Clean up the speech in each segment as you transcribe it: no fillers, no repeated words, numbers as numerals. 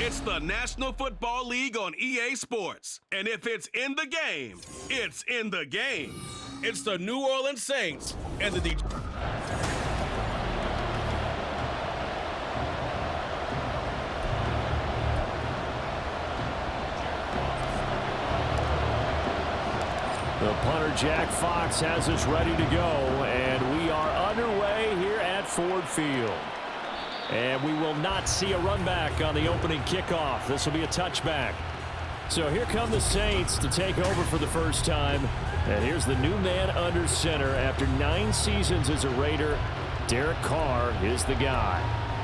It's the National Football League on EA Sports. And if it's in the game, it's in the game. It's the New Orleans Saints and the Detroit. The punter, Jack Fox, has us ready to go, and we are underway here at Ford Field. And we will not see a run back on the opening kickoff. This will be a touchback. So here come the Saints to take over for the first time. And here's the new man under center. After 9 seasons as a Raider, Derek Carr is the guy.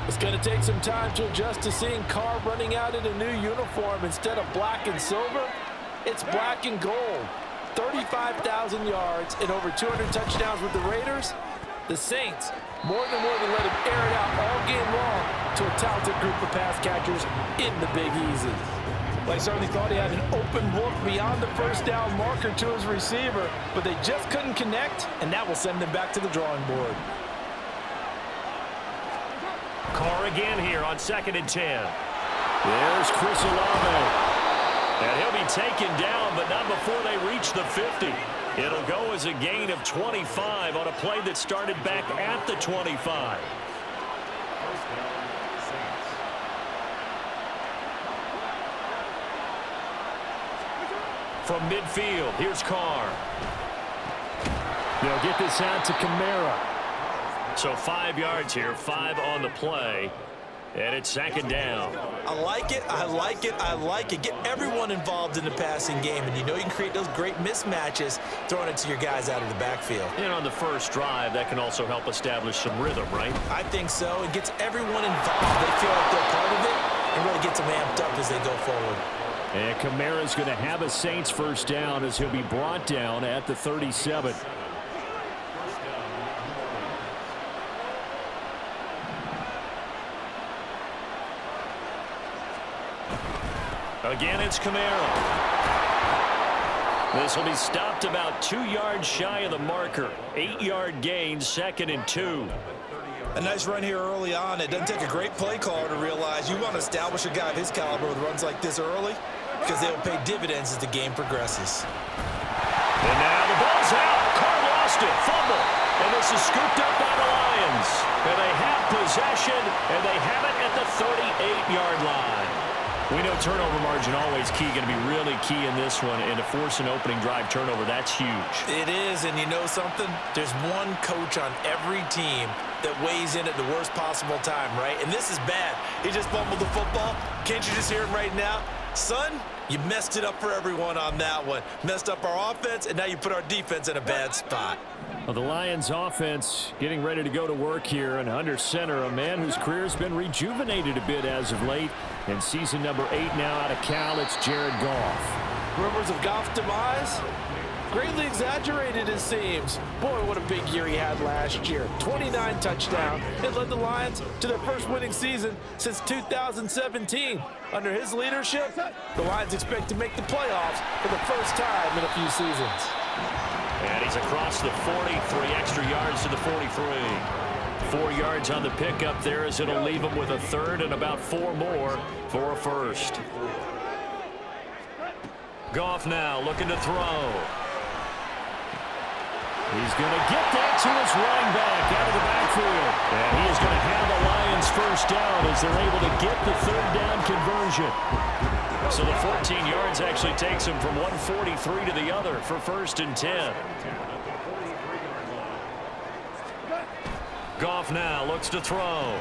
It's going to take some time to adjust to seeing Carr running out in a new uniform instead of black and silver. It's black and gold. 35,000 yards and over 200 touchdowns with the Raiders. The Saints more than willing to let him air it out all game long to a talented group of pass catchers in the Big Easy. Well, I certainly thought he had an open look beyond the first down marker to his receiver, but they just couldn't connect, and that will send him back to the drawing board. Carr again here on 2nd and 10. There's Chris Olave. And he'll be taken down, but not before they reach the 50. It'll go as a gain of 25 on a play that started back at the 25. From midfield, here's Carr. They'll get this out to Kamara. So 5 yards here, 5 on the play. And it's 2nd down. I like it, I like it, I like it. Get everyone involved in the passing game, and you know you can create those great mismatches throwing it to your guys out of the backfield. And on the first drive, that can also help establish some rhythm, right? I think so. It gets everyone involved. They feel like they're part of it and really gets them amped up as they go forward. And Kamara's going to have a Saints first down as he'll be brought down at the 37. Again, it's Kamara. This will be stopped about 2 yards shy of the marker. 8-yard gain, 2nd and 2. A nice run here early on. It doesn't take a great play caller to realize you want to establish a guy of his caliber with runs like this early because they will pay dividends as the game progresses. And now the ball's out. Carr lost it. Fumble. And this is scooped up by the Lions. And they have possession, and they have it at the 38-yard line. We know turnover margin always key, going to be really key in this one, and to force an opening drive turnover, that's huge. It is, and you know something? There's one coach on every team that weighs in at the worst possible time, right? And this is bad. He just fumbled the football. Can't you just hear him right now? Son, you messed it up for everyone on that one. Messed up our offense, and now you put our defense in a bad spot. Well, the Lions offense getting ready to go to work here, and under center, a man whose career has been rejuvenated a bit as of late. In season number 8 now out of Cal, it's Jared Goff. Rumors of Goff's demise? Greatly exaggerated, it seems. Boy, what a big year he had last year. 29 touchdowns. It led the Lions to their first winning season since 2017. Under his leadership, the Lions expect to make the playoffs for the first time in a few seasons. And he's across the 40, 3 extra yards to the 43. 4 yards on the pickup there as it'll leave him with a third and about 4 more for a first. Goff now looking to throw. He's going to get that to his running back out of the backfield. And he is going to have the Lions first down as they're able to get the 3rd down conversion. So the 14 yards actually takes him from 143 to the other for 1st and 10. Goff now looks to throw.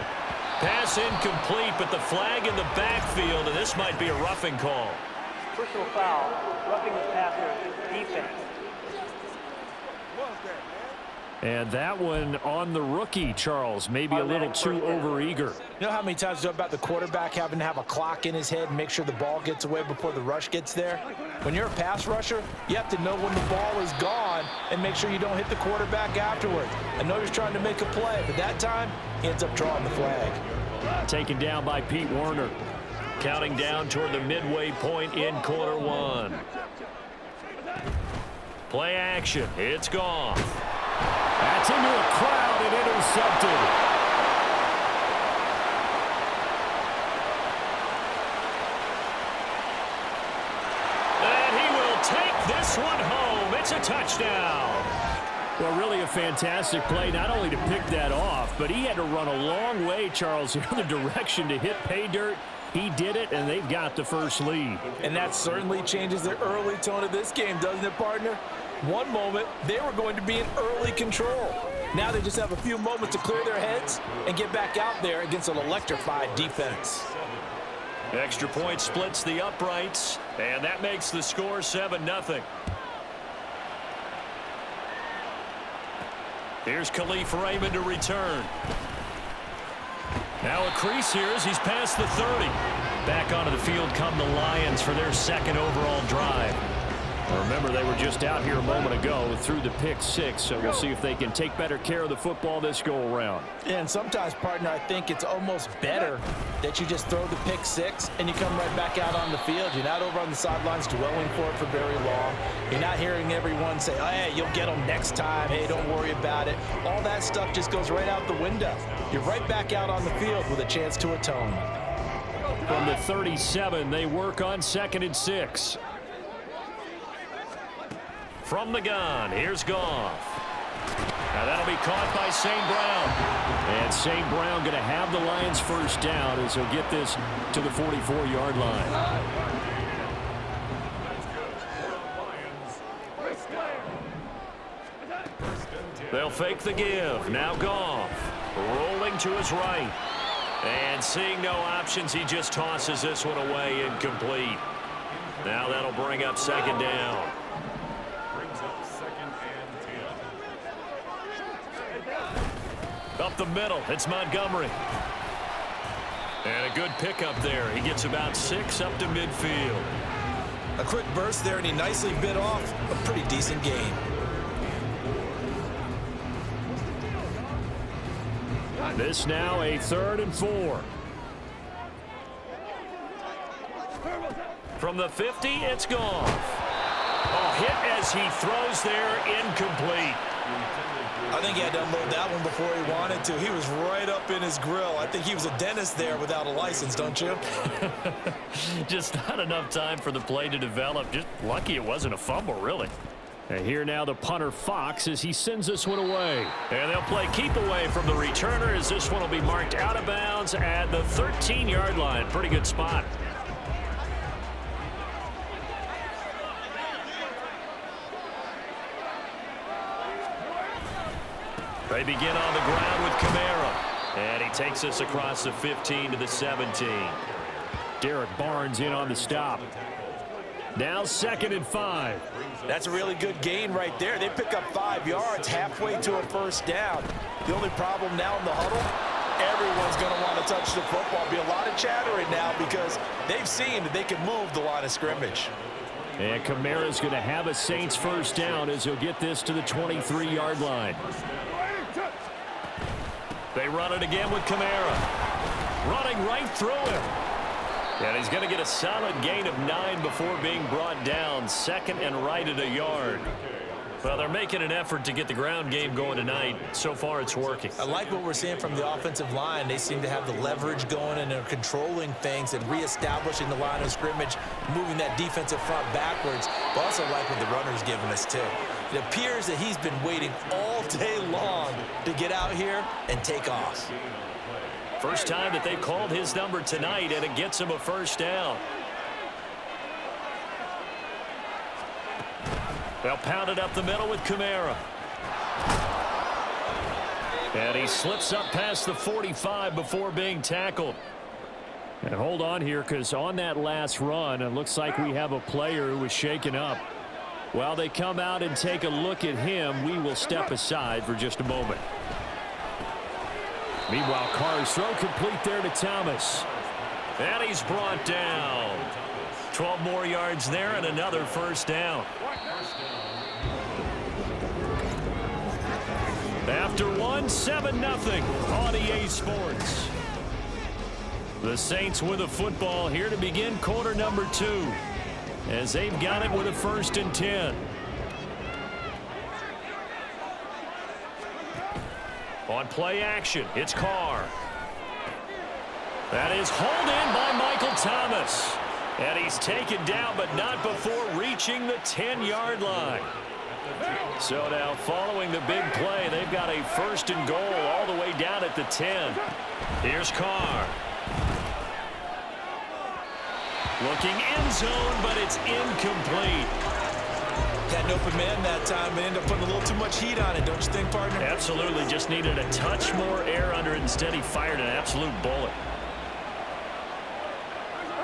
Pass incomplete, but the flag in the backfield, and this might be a roughing call. Personal foul, roughing the passer, defense. And that one on the rookie, Charles, maybe a little too overeager. You know how many times you know about the quarterback having to have a clock in his head and make sure the ball gets away before the rush gets there? When you're a pass rusher, you have to know when the ball is gone and make sure you don't hit the quarterback afterwards. I know he's trying to make a play, but that time, he ends up drawing the flag. Taken down by Pete Werner. Counting down toward the midway point in quarter 1. Play action. It's gone. That's into a crowd and intercepted. one home. It's a touchdown. Well, really a fantastic play, not only to pick that off, but he had to run a long way, Charles, the other direction to hit pay dirt. He did it, and they've got the first lead. And that certainly changes the early tone of this game, doesn't it, partner? One moment, they were going to be in early control. Now they just have a few moments to clear their heads and get back out there against an electrified defense. Extra point splits the uprights, and that makes the score 7-0. Here's Khalif Raymond to return. Now a crease here as he's past the 30. Back onto the field come the Lions for their second overall drive. Remember, they were just out here a moment ago through the pick six, so we'll see if they can take better care of the football this go-around. And sometimes, partner, I think it's almost better that you just throw the pick six and you come right back out on the field. You're not over on the sidelines dwelling for it for very long. You're not hearing everyone say, oh, hey, you'll get them next time. Hey, don't worry about it. All that stuff just goes right out the window. You're right back out on the field with a chance to atone. From the 37, they work on 2nd and 6. From the gun, here's Goff. Now that'll be caught by St. Brown. And St. Brown going to have the Lions first down as he'll get this to the 44-yard line. They'll fake the give. Now Goff rolling to his right. And seeing no options, he just tosses this one away incomplete. Now that'll bring up 2nd down. Up the middle, it's Montgomery. And a good pickup there. He gets about 6 up to midfield. A quick burst there, and he nicely bit off a pretty decent gain. This now a 3rd and 4. From the 50, it's Goff. Oh, hit as he throws there, incomplete. I think he had to unload that one before he wanted to. He was right up in his grill. I think he was a dentist there without a license, don't you? Just not enough time for the play to develop. Just lucky it wasn't a fumble, really. And here now the punter Fox as he sends this one away. And they'll play keep away from the returner as this one will be marked out of bounds at the 13-yard line. Pretty good spot. They begin on the ground with Kamara. And he takes us across the 15 to the 17. Derek Barnes in on the stop. Now 2nd and 5. That's a really good gain right there. They pick up 5 yards halfway to a first down. The only problem now in the huddle, everyone's going to want to touch the football. Be a lot of chattering now because they've seen that they can move the line of scrimmage. And Kamara's going to have a Saints first down as he'll get this to the 23-yard line. They run it again with Kamara. Running right through him. And he's going to get a solid gain of 9 before being brought down. 2nd and right at a yard. Well, they're making an effort to get the ground game going tonight. So far, it's working. I like what we're seeing from the offensive line. They seem to have the leverage going, and they're controlling things and reestablishing the line of scrimmage, moving that defensive front backwards. But also like what the runner's giving us, too. It appears that he's been waiting all day long to get out here and take off. First time that they've called his number tonight, and it gets him a first down. They'll pound it up the middle with Kamara. And he slips up past the 45 before being tackled. And hold on here, because on that last run, it looks like we have a player who was shaken up. While they come out and take a look at him, we will step aside for just a moment. Meanwhile, Carr's throw complete there to Thomas. And he's brought down. 12 more yards there and another first down. After 7-0 on EA Sports. The Saints with a football here to begin quarter number 2. As they've got it with a 1st and 10. On play action, it's Carr. That is hauled in by Michael Thomas. And he's taken down, but not before reaching the 10-yard line. So now following the big play, they've got a 1st and goal all the way down at the 10. Here's Carr. Looking end zone, but it's incomplete. Had an open man that time, but ended up putting a little too much heat on it, don't you think, partner? Absolutely, just needed a touch more air under it. Instead, he fired an absolute bullet.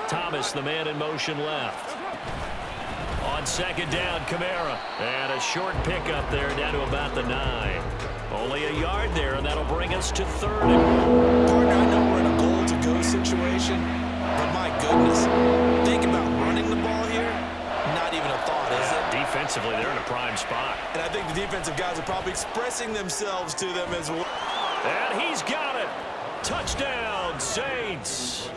Thomas, the man in motion left. On 2nd down, Kamara. And a short pickup there down to about the 9. Only a yard there, and that'll bring us to 3rd and goal. Partner, I know we're in a goal-to-go situation, but my goodness, think about running the ball here. Not even a thought, is it? Defensively, they're in a prime spot. And I think the defensive guys are probably expressing themselves to them as well. And he's got it. Touchdown, Saints.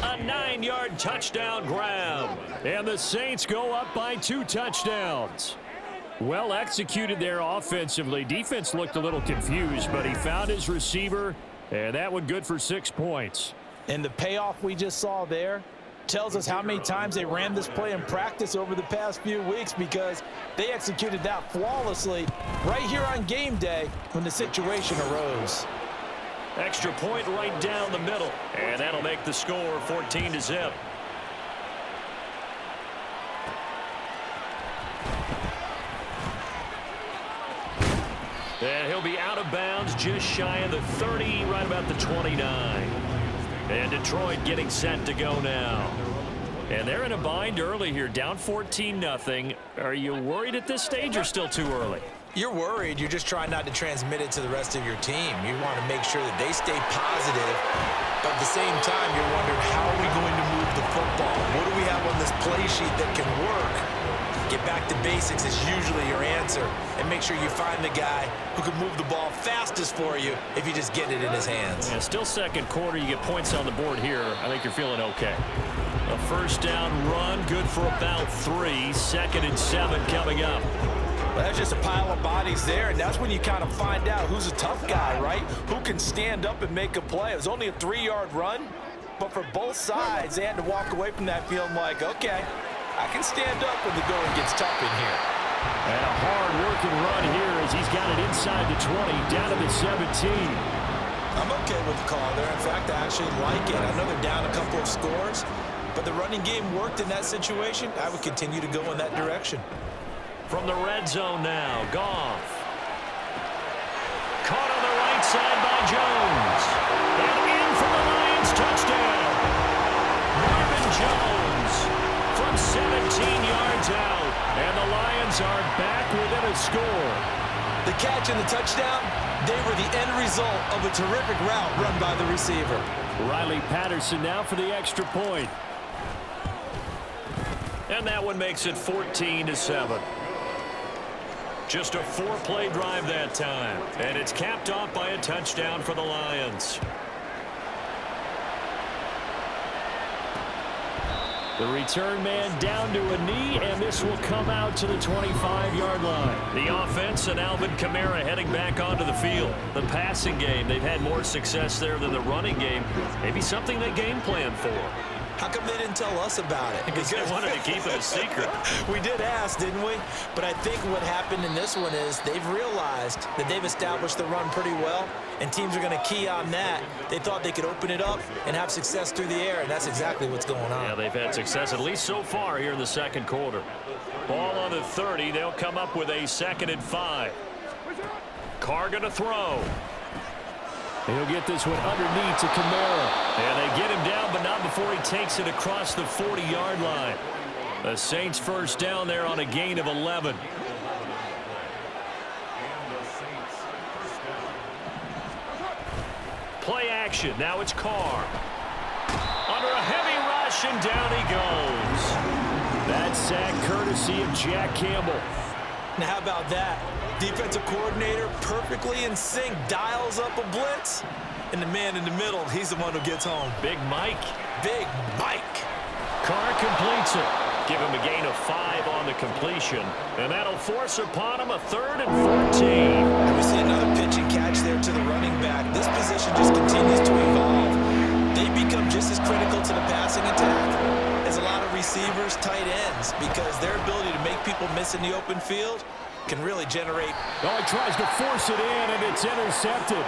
A 9-yard touchdown grab. And the Saints go up by 2 touchdowns. Well executed there offensively. Defense looked a little confused, but he found his receiver, and that one good for 6 points. And the payoff we just saw there tells us how many times they ran this play in practice over the past few weeks, because they executed that flawlessly right here on game day when the situation arose. Extra point right down the middle, and that'll make the score 14-0. And he'll be out of bounds just shy of the 30, right about the 29. And Detroit getting set to go now. And they're in a bind early here, down 14-0. Are you worried at this stage or still too early? You're worried. You're just trying not to transmit it to the rest of your team. You want to make sure that they stay positive, but at the same time, you're wondering, how are we going to move the football? What do we have on this play sheet that can work? Get back to basics is usually your answer, and make sure you find the guy who can move the ball fastest for you if you just get it in his hands. Yeah, still 2nd quarter. You get points on the board here. I think you're feeling okay. A 1st down run, good for about 3. 2nd and 7 coming up. Well, that's just a pile of bodies there, and that's when you kind of find out who's a tough guy, right? Who can stand up and make a play. It was only a 3-yard run, but for both sides, they had to walk away from that feeling like, okay, I can stand up when the going gets tough in here. And a hard-working run here as he's got it inside the 20, down to the 17. I'm okay with the call there. In fact, I actually like it. I know they're down a couple of scores, but the running game worked in that situation. I would continue to go in that direction. From the red zone now, Goff. Caught on the right side by Jones. And in for the Lions touchdown. Marvin Jones from 17 yards out. And the Lions are back within a score. The catch and the touchdown, they were the end result of a terrific route run by the receiver. Riley Patterson now for the extra point. And that one makes it 14-7. Just a 4-play drive that time. And it's capped off by a touchdown for the Lions. The return man down to a knee, and this will come out to the 25-yard line. The offense and Alvin Kamara heading back onto the field. The passing game, they've had more success there than the running game. Maybe something they game plan for. How come they didn't tell us about it? Because they wanted to keep it a secret. We did ask, didn't we? But I think what happened in this one is they've realized that they've established the run pretty well, and teams are going to key on that. They thought they could open it up and have success through the air, and that's exactly what's going on. Yeah, they've had success, at least so far here in the 2nd quarter. Ball on the 30. They'll come up with a 2nd and 5. Carr going to throw. He'll get this one underneath to Kamara. And they get him down, but not before he takes it across the 40-yard line. The Saints 1st down there on a gain of 11. Play action. Now it's Carr. Under a heavy rush, and down he goes. That sack courtesy of Jack Campbell. Now, how about that? Defensive coordinator perfectly in sync, dials up a blitz, and the man in the middle, he's the one who gets home. Big Mike. Big Mike. Carr completes it. Give him a gain of 5 on the completion, and that'll force upon him a 3rd and 14. And we see another pitch and catch there to the running back. This position just continues to evolve. They become just as critical to the passing attack as a lot of receivers, tight ends, because their ability to make people miss in the open field can really generate. Oh, he tries to force it in, and it's intercepted.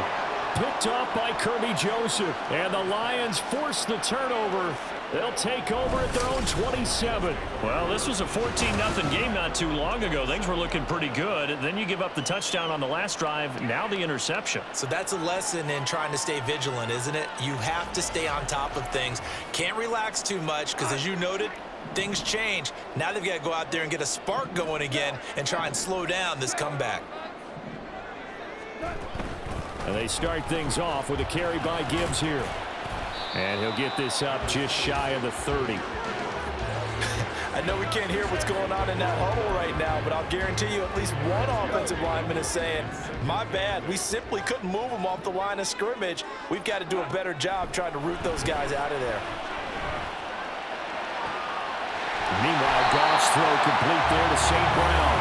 Picked off by Kirby Joseph. And the Lions force the turnover. They'll take over at their own 27. Well, this was a 14-0 game not too long ago. Things were looking pretty good. Then you give up the touchdown on the last drive. Now the interception. So that's a lesson in trying to stay vigilant, isn't it? You have to stay on top of things. Can't relax too much because, as you noted, things change. Now they've got to go out there and get a spark going again and try and slow down this comeback. And they start things off with a carry by Gibbs here. And he'll get this up just shy of the 30. I know we can't hear what's going on in that huddle right now, but I'll guarantee you at least one offensive lineman is saying, my bad, we simply couldn't move them off the line of scrimmage. We've got to do a better job trying to root those guys out of there. Meanwhile, Goff's throw complete there to St. Brown.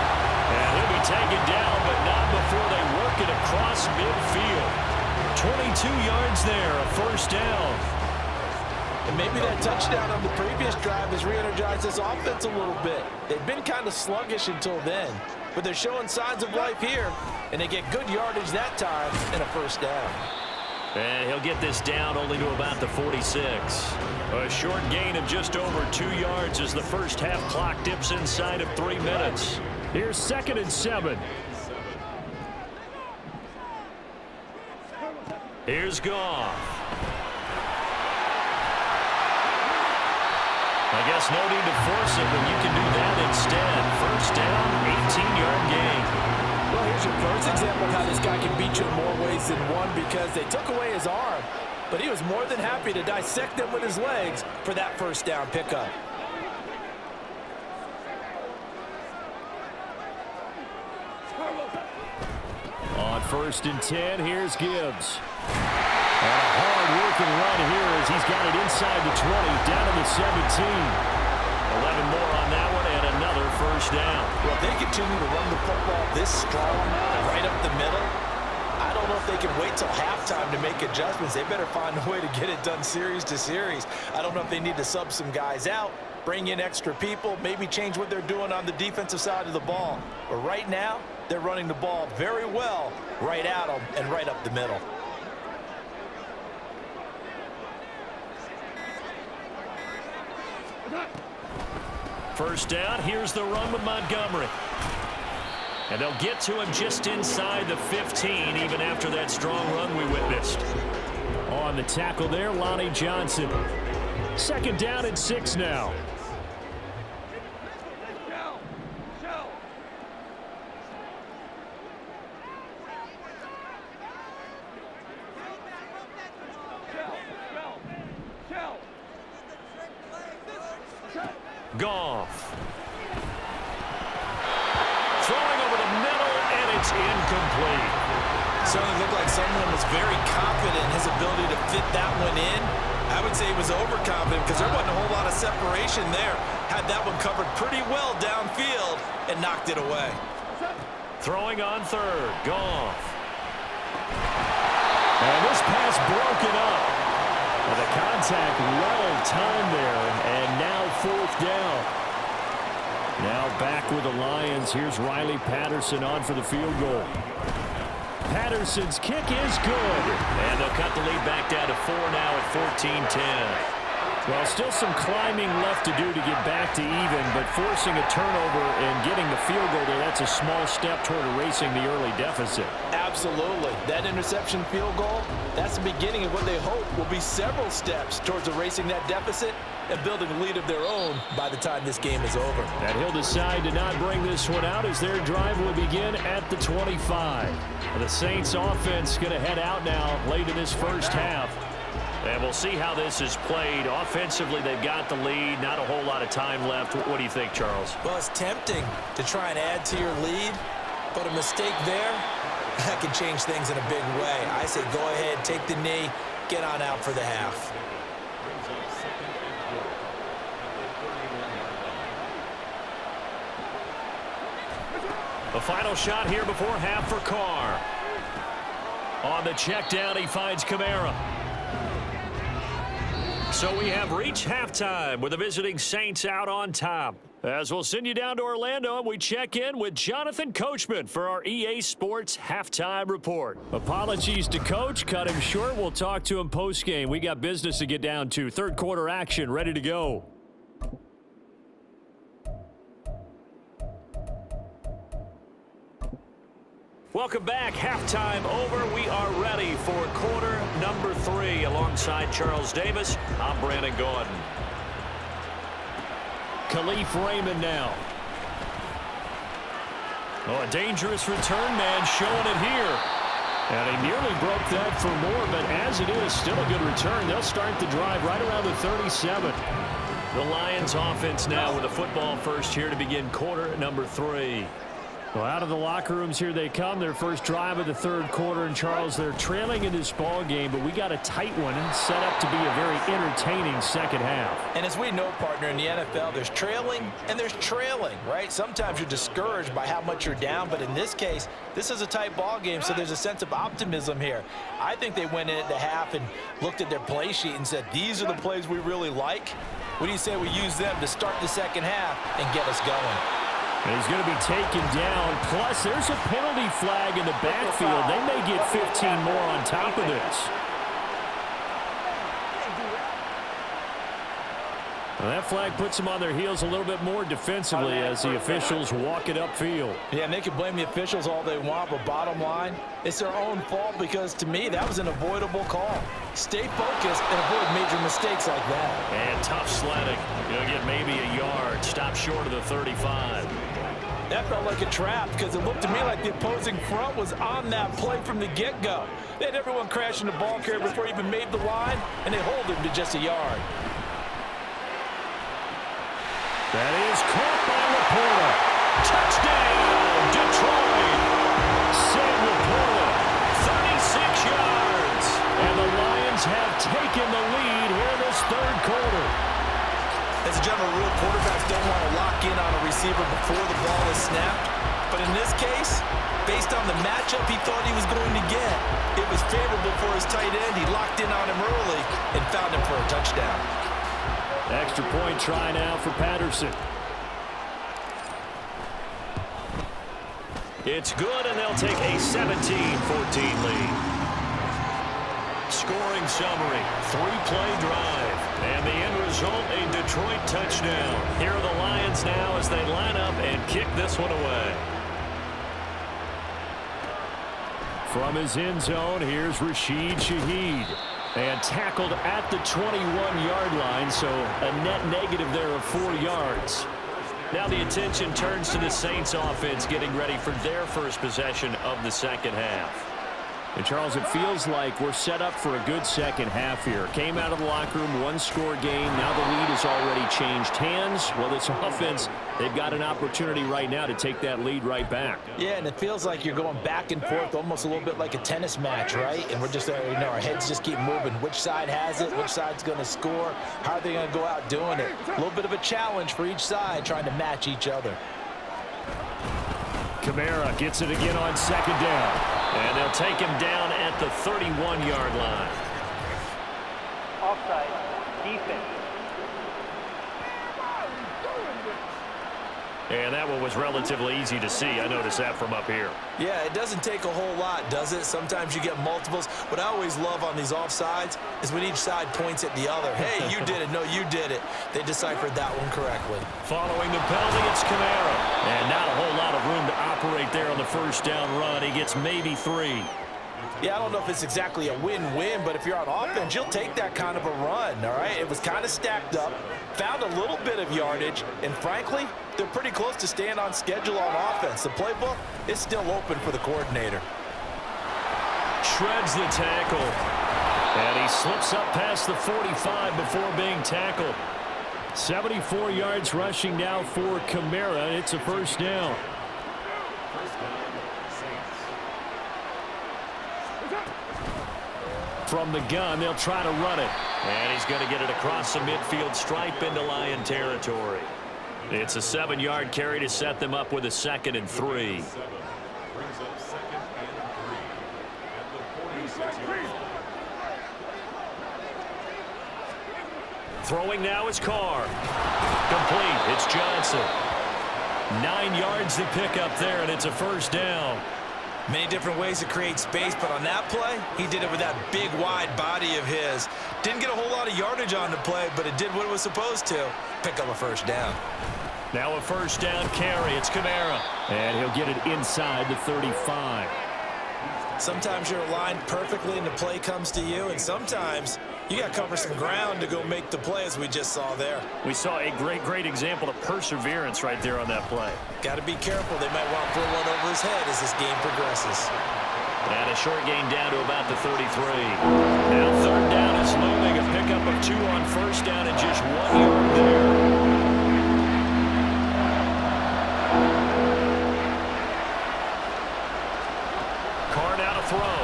And he'll be taken down, but not before they work it across midfield. 22 yards there, a first down. And maybe that touchdown on the previous drive has re-energized this offense a little bit. They've been kind of sluggish until then, but they're showing signs of life here, and they get good yardage that time and a first down. And he'll get this down only to about the 46. A short gain of just over 2 yards as the first half clock dips inside of 3 minutes. Here's 2nd and 7. Here's Goff. I guess no need to force it when you can do that instead. First down, 18-yard gain. Well, here's your first example of how this guy can beat you in more ways than one, because they took away his arm, but he was more than happy to dissect them with his legs for that first down pickup. On 1st and 10, here's Gibbs. And a hard-working run here as he's got it inside the 20, down to the 17. 11 more on that one, and another first down. Well, if they continue to run the football this strong, right up the middle, I don't know if they can wait till halftime to make adjustments. They better find a way to get it done series to series. I don't know if they need to sub some guys out, bring in extra people, maybe change what they're doing on the defensive side of the ball. But right now, they're running the ball very well right at them and right up the middle. First down, here's the run with Montgomery. And they'll get to him just inside the 15, even after that strong run we witnessed. On the tackle there, Lonnie Johnson. 2nd down and 6 now. Goff. Throwing over the middle, and it's incomplete. Certainly looked like someone was very confident in his ability to fit that one in. I would say he was overconfident because there wasn't a whole lot of separation there. Had that one covered pretty well downfield and knocked it away. Throwing on 3rd, Goff. And this pass broken up. Well, the contact well timed there, and now 4th down. Now back with the Lions. Here's Riley Patterson on for the field goal. Patterson's kick is good. And they'll cut the lead back down to 4 now at 14-10. Well, still some climbing left to do to get back to even, but forcing a turnover and getting the field goal there, that's a small step toward erasing the early deficit. Absolutely. That interception field goal, that's the beginning of what they hope will be several steps towards erasing that deficit and building a lead of their own by the time this game is over. And he'll decide to not bring this one out as their drive will begin at the 25. The Saints offense going to head out now late in this first half. And we'll see how this is played. Offensively, they've got the lead. Not a whole lot of time left. What do you think, Charles? Well, it's tempting to try and add to your lead, but a mistake there, that can change things in a big way. I say go ahead, take the knee, get on out for the half. The final shot here before half for Carr. On the check down, he finds Kamara. So we have reached halftime with the visiting Saints out on top. As we'll send you down to Orlando, and we check in with Jonathan Coachman for our EA Sports Halftime Report. Apologies to Coach. Cut him short. We'll talk to him post-game. We got business to get down to. Third quarter action ready to go. Welcome back. Halftime over. We are ready for quarter number 3. Alongside Charles Davis, I'm Brandon Gordon. Khalif Raymond now. Oh, a dangerous return man showing it here. And he nearly broke that for more, but as it is, still a good return. They'll start the drive right around the 37. The Lions offense now with a football first here to begin quarter number 3. Well, out of the locker rooms here they come. Their first drive of the third quarter. And, Charles, they're trailing in this ball game, but we got a tight one set up to be a very entertaining second half. And as we know, partner, in the NFL, there's trailing and there's trailing, right? Sometimes you're discouraged by how much you're down, but in this case, this is a tight ball game, so there's a sense of optimism here. I think they went into half and looked at their play sheet and said, these are the plays we really like. What do you say we use them to start the second half and get us going? And he's going to be taken down. Plus, there's a penalty flag in the backfield. They may get 15 more on top of this. Well, that flag puts them on their heels a little bit more defensively as the officials walk it upfield. Yeah, and they can blame the officials all they want, but bottom line, it's their own fault because, to me, that was an avoidable call. Stay focused and avoid major mistakes like that. And tough sledding. You'll get maybe a yard. Stop short of the 35. That felt like a trap because it looked to me like the opposing front was on that play from the get-go. They had everyone crashing the ball carrier before he even made the line, and they hold him to just a yard. That is caught by Laporta. Touchdown, Detroit. Sam Laporta. 36 yards. And the Lions have taken the lead here in this third quarter. As a general rule, quarterbacks don't want to lock in on a receiver before the ball is snapped. But in this case, based on the matchup he thought he was going to get, it was favorable for his tight end. He locked in on him early and found him for a touchdown. Extra point try now for Patterson. It's good, and they'll take a 17-14 lead. Scoring summary, 3-play drive. And the end result, a Detroit touchdown. Here are the Lions now as they line up and kick this one away. From his end zone, here's Rashid Shaheed. And tackled at the 21-yard line, so a net negative there of 4 yards. Now the attention turns to the Saints offense getting ready for their first possession of the second half. And, Charles, it feels like we're set up for a good second half here. Came out of the locker room, one-score game. Now the lead has already changed hands. Well, this offense, they've got an opportunity right now to take that lead right back. Yeah, and it feels like you're going back and forth almost a little bit like a tennis match, right? And we're just, our heads just keep moving. Which side has it? Which side's going to score? How are they going to go out doing it? A little bit of a challenge for each side trying to match each other. Kamara gets it again on second down. And they'll take him down at the 31-yard line. Offside, defense. And that one was relatively easy to see. I noticed that from up here. Yeah, it doesn't take a whole lot, does it? Sometimes you get multiples. What I always love on these offsides is when each side points at the other. Hey, you did it. No, you did it. They deciphered that one correctly. Following the penalty, it's Kamara. And not a whole lot of room to operate there on the first down run. He gets maybe 3. Yeah, I don't know if it's exactly a win-win, but if you're on offense, you'll take that kind of a run, all right? It was kind of stacked up, found a little bit of yardage, and frankly, they're pretty close to staying on schedule on offense. The playbook is still open for the coordinator. Shreds the tackle. And he slips up past the 45 before being tackled. 74 yards rushing now for Kamara. It's a first down. From the gun, they'll try to run it. And he's going to get it across the midfield stripe into Lion territory. It's a 7-yard carry to set them up with a 2nd and 3. Throwing now is Carr. Complete. It's Johnson. 9 yards to pick up there, and it's a first down. Many different ways to create space, but on that play, he did it with that big, wide body of his. Didn't get a whole lot of yardage on the play, but it did what it was supposed to. Pick up a first down. Now a first down carry. It's Kamara. And he'll get it inside the 35. Sometimes you're aligned perfectly and the play comes to you, and sometimes you got to cover some ground to go make the play, as we just saw there. We saw a great example of perseverance right there on that play. Got to be careful. They might want to pull one over his head as this game progresses. And a short gain down to about the 33. Now third down is looming. A pickup of 2 on first down and just 1 yard there. Carr now to throw.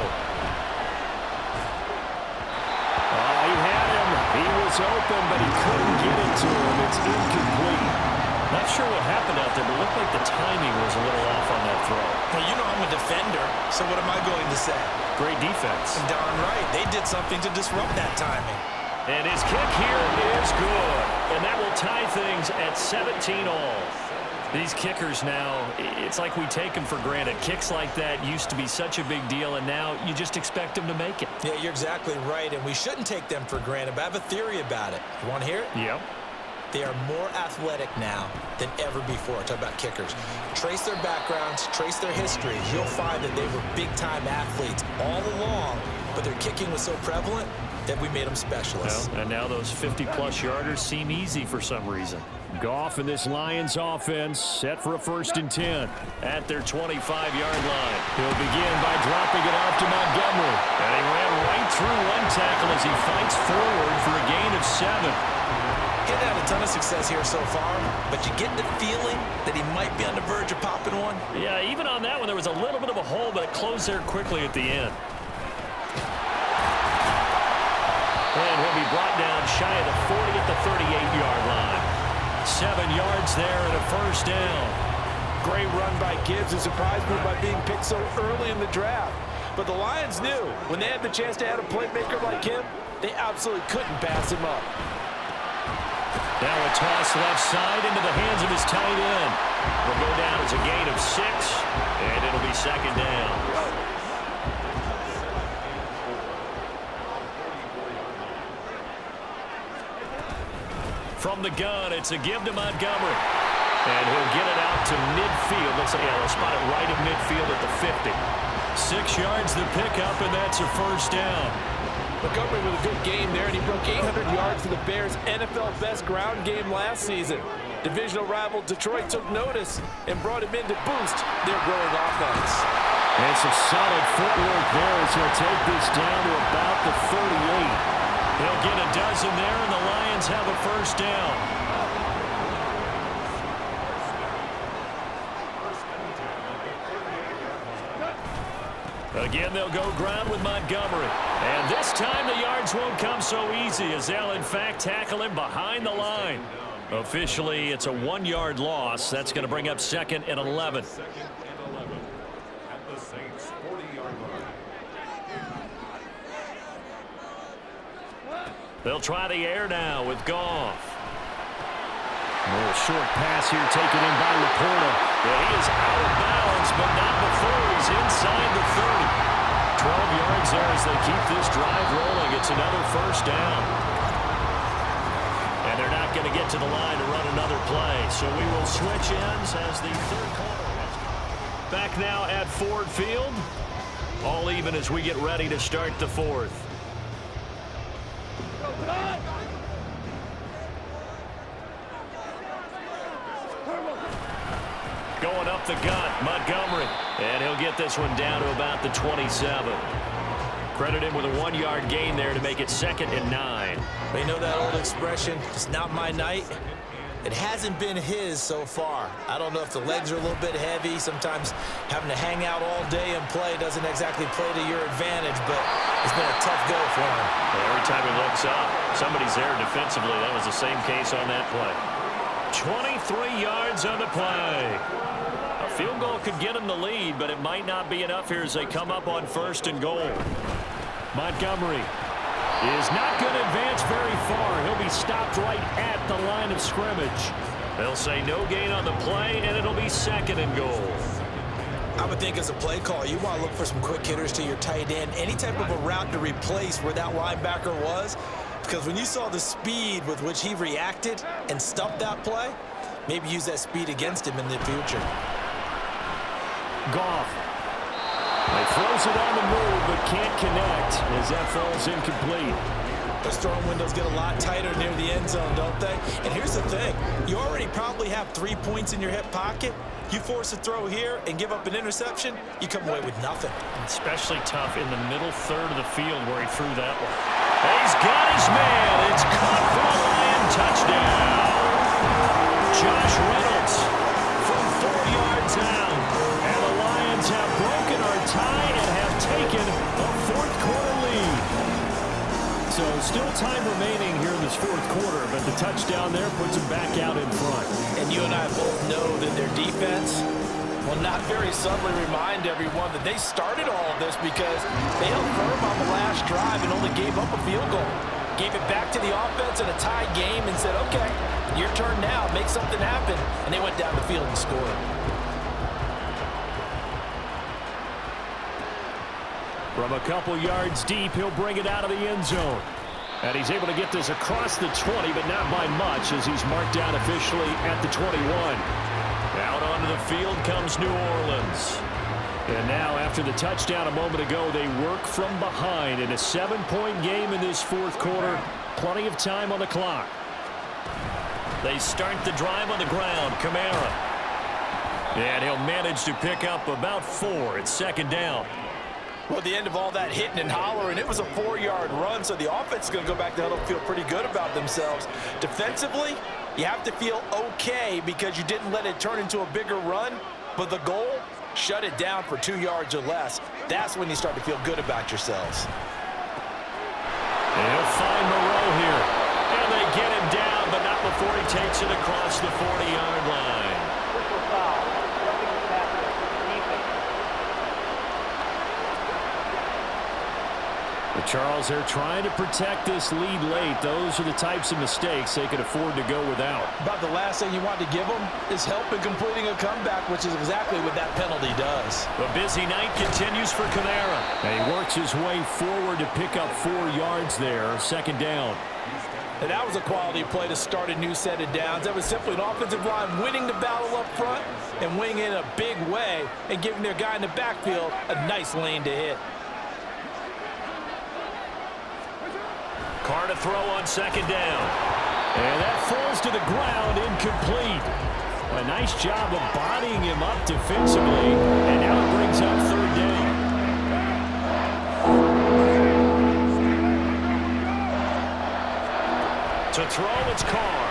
He had him. He was open, but he couldn't get it to him. It's incomplete. Not sure what happened out there, but it looked like the timing was a little off on that throw. Well, you know I'm a defender, so what am I going to say? Great defense. Darn right. They did something to disrupt that timing. And his kick here is good. And that will tie things at 17 all. These kickers now, it's like we take them for granted. Kicks like that used to be such a big deal, and now you just expect them to make it. Yeah, you're exactly right, and we shouldn't take them for granted, but I have a theory about it. You want to hear it? Yep. They are more athletic now than ever before. Talk about kickers. Trace their backgrounds, trace their history. You'll find that they were big-time athletes all along, but their kicking was so prevalent that we made them specialists. Well, and now those 50-plus yarders seem easy for some reason. Goff and this Lions offense set for a 1st and 10. At their 25-yard line. He'll begin by dropping it off to Montgomery. And he ran right through one tackle as he fights forward for a gain of 7. He's had a ton of success here so far, but you get the feeling that he might be on the verge of popping one. Yeah, even on that one, there was a little bit of a hole, but it closed there quickly at the end. And he'll be brought down shy of the 40 at the 38-yard line. 7 yards there and a first down. Great run by Gibbs, who surprised me by being picked so early in the draft. But the Lions knew when they had the chance to add a playmaker like him, they absolutely couldn't pass him up. Now a toss left side into the hands of his tight end. Will go down as a gain of 6, and it'll be second down. From the gun, it's a give to Montgomery. And he'll get it out to midfield. They'll spot it right at midfield at the 50. 6 yards the pickup, and that's a first down. Montgomery with a good game there, and he broke 800 yards for the Bears' NFL best ground game last season. Divisional rival Detroit took notice and brought him in to boost their growing offense. And some solid footwork there as he'll take this down to about the 38. He'll get a dozen there, and the Lions have a first down. Again, they'll go ground with Montgomery. And this time the yards won't come so easy as they'll, in fact, tackle him behind the line. Officially, it's a 1-yard loss. That's going to bring up 2nd and 11. They'll try the air now with Goff. A little short pass here taken in by Laporta. Yeah, he is out of bounds, but not before he's inside the 30. 12 yards there as they keep this drive rolling. It's another first down. And they're not going to get to the line to run another play. So we will switch ends as the third quarter. Back now at Ford Field. All even as we get ready to start the fourth. Going up the gut, Montgomery. And he'll get this one down to about the 27. Credit him with a 1-yard gain there to make it 2nd and 9. They know that old expression, it's not my night. It hasn't been his so far. I don't know if the legs are a little bit heavy. Sometimes having to hang out all day and play doesn't exactly play to your advantage, but it's been a tough go for him. Every time he looks up, somebody's there defensively. That was the same case on that play. 23 yards on the play. A field goal could get him the lead, but it might not be enough here as they come up on 1st and goal. Montgomery is not going to advance very far. He'll be stopped right at the line of scrimmage. They'll say no gain on the play, and it'll be 2nd and goal. I would think as a play call, you want to look for some quick hitters to your tight end. Any type of a route to replace where that linebacker was. Because when you saw the speed with which he reacted and stuffed that play, maybe use that speed against him in the future. Goff. He throws it on the move, but can't connect as that falls incomplete. Those throwing windows get a lot tighter near the end zone, don't they? And here's the thing. You already probably have 3 points in your hip pocket. You force a throw here and give up an interception, you come away with nothing. Especially tough in the middle third of the field where he threw that one. He's got his man. It's caught for a Lion touchdown. Josh Reynolds from 4 yards out. And the Lions have broken our tie and have taken a 4th quarter lead. So still time remaining here in this 4th quarter, but the touchdown there puts them back out in front. And you and I both know that their defense will not very subtly remind everyone that they started all of this because they held firm on the last drive and only gave up a field goal. Gave it back to the offense in a tie game and said, okay, your turn now, make something happen. And they went down the field and scored. From a couple yards deep, he'll bring it out of the end zone. And he's able to get this across the 20, but not by much as he's marked down officially at the 21. Out onto the field comes New Orleans. And now, after the touchdown a moment ago, they work from behind in a 7-point game in this 4th quarter. Plenty of time on the clock. They start the drive on the ground. Kamara. And he'll manage to pick up about 4. It's 2nd down. Well, at the end of all that hitting and hollering, it was a 4-yard run, so the offense is going to go back to huddle and feel pretty good about themselves. Defensively, you have to feel okay because you didn't let it turn into a bigger run, but the goal, shut it down for 2 yards or less. That's when you start to feel good about yourselves. They'll find Moreau here. And they get him down, but not before he takes it across the 40-yard line. Personal foul. Roughing the passer. Defense. But Charles, they're trying to protect this lead late. Those are the types of mistakes they could afford to go without. About the last thing you want to give them is help in completing a comeback, which is exactly what that penalty does. The busy night continues for Kamara. And he works his way forward to pick up 4 yards there. 2nd down. And that was a quality play to start a new set of downs. That was simply an offensive line winning the battle up front and winning it in a big way and giving their guy in the backfield a nice lane to hit. Carr to throw on 2nd down. And that falls to the ground, incomplete. A nice job of bodying him up defensively, and now it brings up 3rd down. To throw, it's Carr.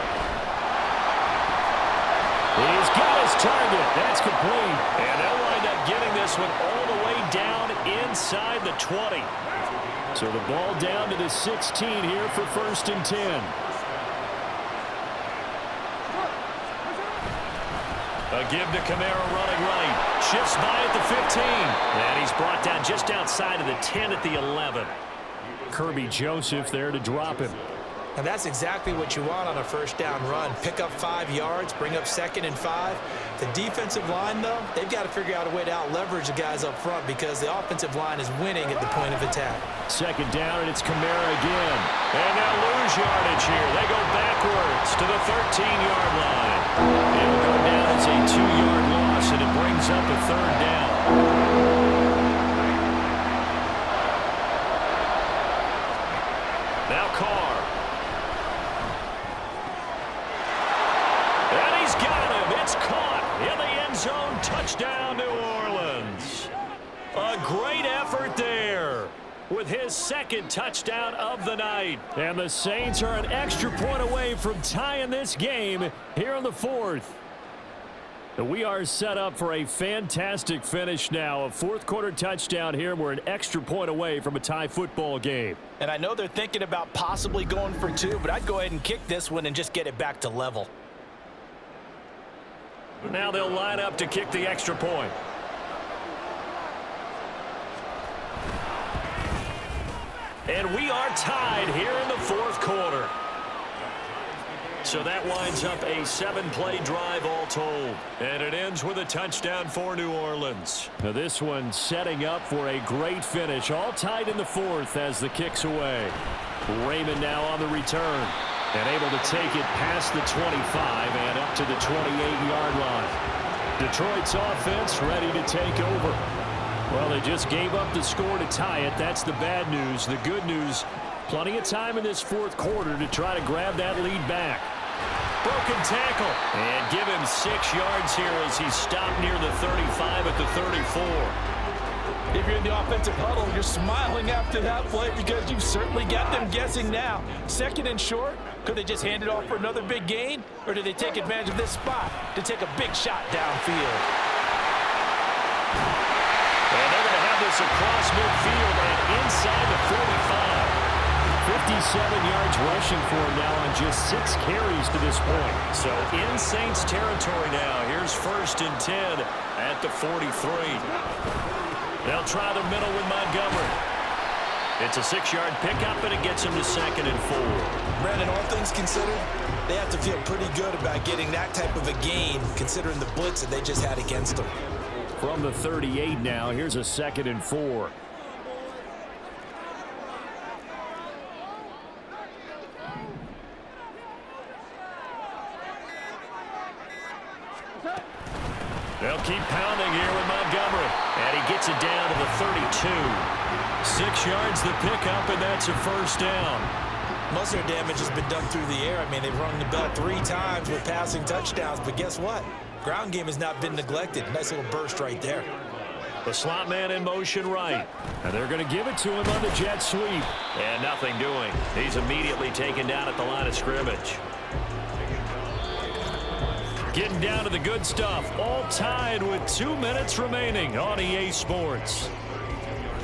He's got his target. That's complete. And they'll wind up getting this one all the way down inside the 20. So the ball down to the 16 here for 1st and 10. A give to Kamara running right. Shifts by at the 15. And he's brought down just outside of the 10 at the 11. Kirby Joseph there to drop him. And that's exactly what you want on a 1st down run. Pick up 5 yards, bring up 2nd and 5. The defensive line, though, they've got to figure out a way to out-leverage the guys up front because the offensive line is winning at the point of attack. 2nd down, and it's Kamara again. And now lose yardage here. They go backwards to the 13-yard line. It'll go down as a 2-yard loss, and it brings up a 3rd down. Now Carr. And he's got him. It's caught in the end zone. Touchdown, New Orleans. A great effort there with his 2nd touchdown of the night. And the Saints are an extra point away from tying this game here in the 4th. We are set up for a fantastic finish now. A 4th quarter touchdown here. We're an extra point away from a tie football game. And I know they're thinking about possibly going for 2, but I'd go ahead and kick this one and just get it back to level. Now they'll line up to kick the extra point. And And we are tied here in the fourth quarter. So that winds up a 7-play drive all told. And it ends with a touchdown for New Orleans. Now this one setting up for a great finish. All tied in the fourth as the kick's away. Raymond now on the return. And able to take it past the 25 and up to the 28-yard line. Detroit's offense ready to take over. Well, they just gave up the score to tie it. That's the bad news. The good news, plenty of time in this fourth quarter to try to grab that lead back. Broken tackle. And give him 6 yards here as he stopped near the 35 at the 34. If you're in the offensive huddle, you're smiling after that play because you've certainly got them guessing now. Second and short, could they just hand it off for another big gain? Or do they take advantage of this spot to take a big shot downfield? And they're going to have this across midfield and inside the 45. 57 yards rushing for him now on just 6 carries to this point. So in Saints territory now. Here's 1st and 10 at the 43. They'll try the middle with Montgomery. It's a 6-yard pickup, and it gets him to 2nd and 4. Brandon, all things considered, they have to feel pretty good about getting that type of a gain, considering the blitz that they just had against them. From the 38 now, here's a 2nd and 4. They'll keep pounding here with Montgomery. And he gets it down to the 32. 6 yards the pickup, and that's a 1st down. Most of their damage has been done through the air. I mean, they've rung the bell 3 times with passing touchdowns, but guess what? Ground game has not been neglected. Nice little burst right there. The slot man in motion right. And they're going to give it to him on the jet sweep. And nothing doing. He's immediately taken down at the line of scrimmage. Getting down to the good stuff. All tied with 2 minutes remaining on EA Sports.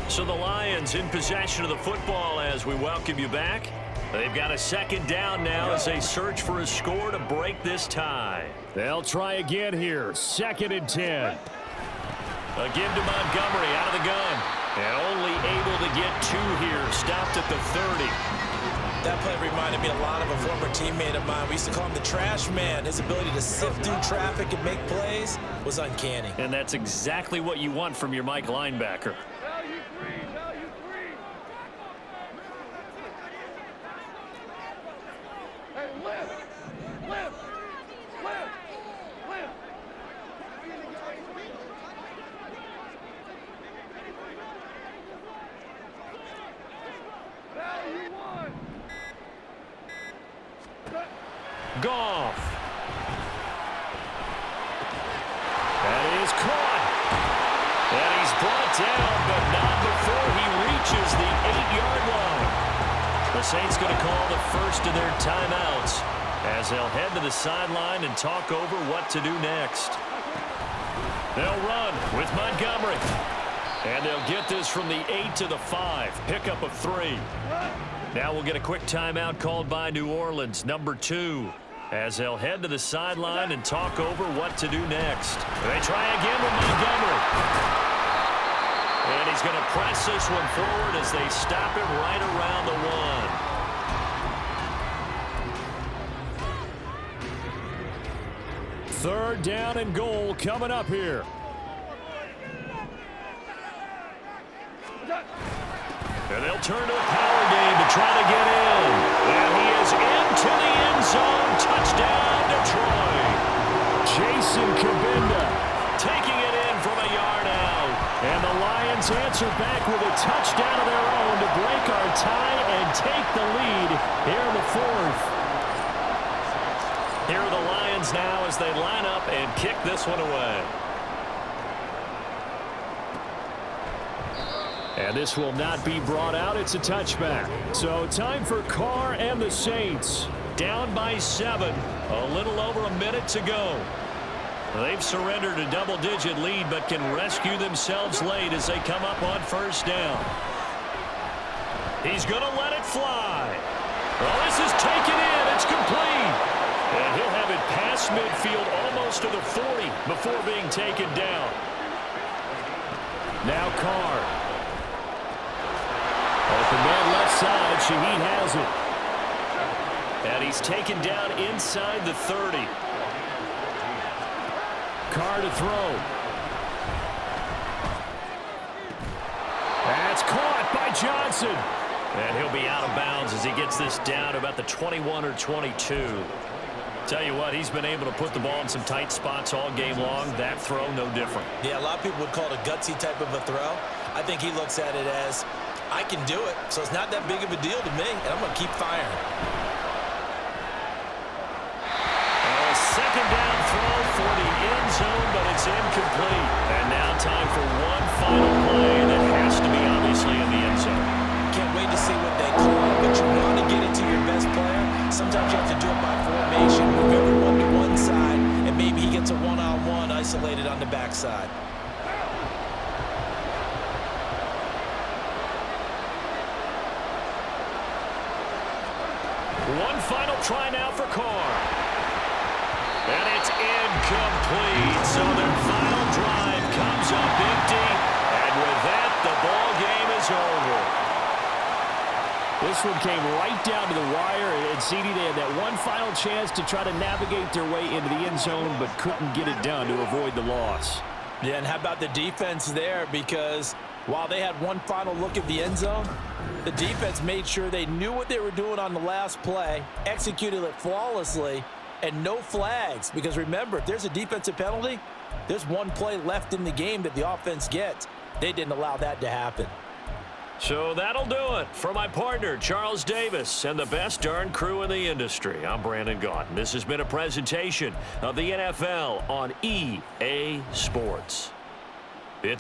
So the Lions in possession of the football as we welcome you back. They've got a 2nd down now as they search for a score to break this tie. They'll try again here. 2nd and 10. A give to Montgomery out of the gun. And only able to get 2 here. Stopped at the 30. That play reminded me a lot of a former teammate of mine. We used to call him the trash man. His ability to sift through traffic and make plays was uncanny. And that's exactly what you want from your Mike linebacker. Goff. That is caught. And he's brought down, but not before he reaches the 8-yard line. The Saints going to call the first of their timeouts as they'll head to the sideline and talk over what to do next. They'll run with Montgomery. And they'll get this from the 8 to the 5. Pickup of 3. Now we'll get a quick timeout called by New Orleans, number 2, as they'll head to the sideline and talk over what to do next. They try again with Montgomery. And he's going to press this one forward as they stop it right around the 1. 3rd down and goal coming up here. And they'll turn to a power game to try to get in. And he is into the end zone. Touchdown, Detroit. Jason Kabinda taking it in from a yard out. And the Lions answer back with a touchdown of their own to break our tie and take the lead here in the 4th. Here are the Lions now as they line up and kick this one away. And this will not be brought out. It's a touchback. So time for Carr and the Saints. Down by 7. A little over a minute to go. They've surrendered a double-digit lead but can rescue themselves late as they come up on 1st down. He's going to let it fly. Well, this is taken in. It's complete. And he'll have it past midfield almost to the 40 before being taken down. Now Carr. Open man left inside. Shaheed has it. And he's taken down inside the 30. Carr to throw. That's caught by Johnson. And he'll be out of bounds as he gets this down to about the 21 or 22. Tell you what, he's been able to put the ball in some tight spots all game long. That throw, no different. Yeah, a lot of people would call it a gutsy type of a throw. I think he looks at it as, I can do it, so it's not that big of a deal to me, and I'm going to keep firing. A second down throw for the end zone, but it's incomplete. And now time for one final play that has to be obviously in the end zone. Can't wait to see what they call, but you want to get it to your best player. Sometimes you have to do it by formation, move everyone to one side, and maybe he gets a one-on-one isolated on the backside. One final try now for Carr. And it's incomplete. So their final drive comes up empty. And with that, the ball game is over. This one came right down to the wire, and CD, they had that one final chance to try to navigate their way into the end zone, but couldn't get it done to avoid the loss. Yeah, and how about the defense there? Because while they had one final look at the end zone, the defense made sure they knew what they were doing on the last play, executed it flawlessly, and no flags. Because remember, if there's a defensive penalty, there's one play left in the game that the offense gets. They didn't allow that to happen. So that'll do it. For my partner, Charles Davis, and the best darn crew in the industry, I'm Brandon Gaudin. This has been a presentation of the NFL on EA Sports. It's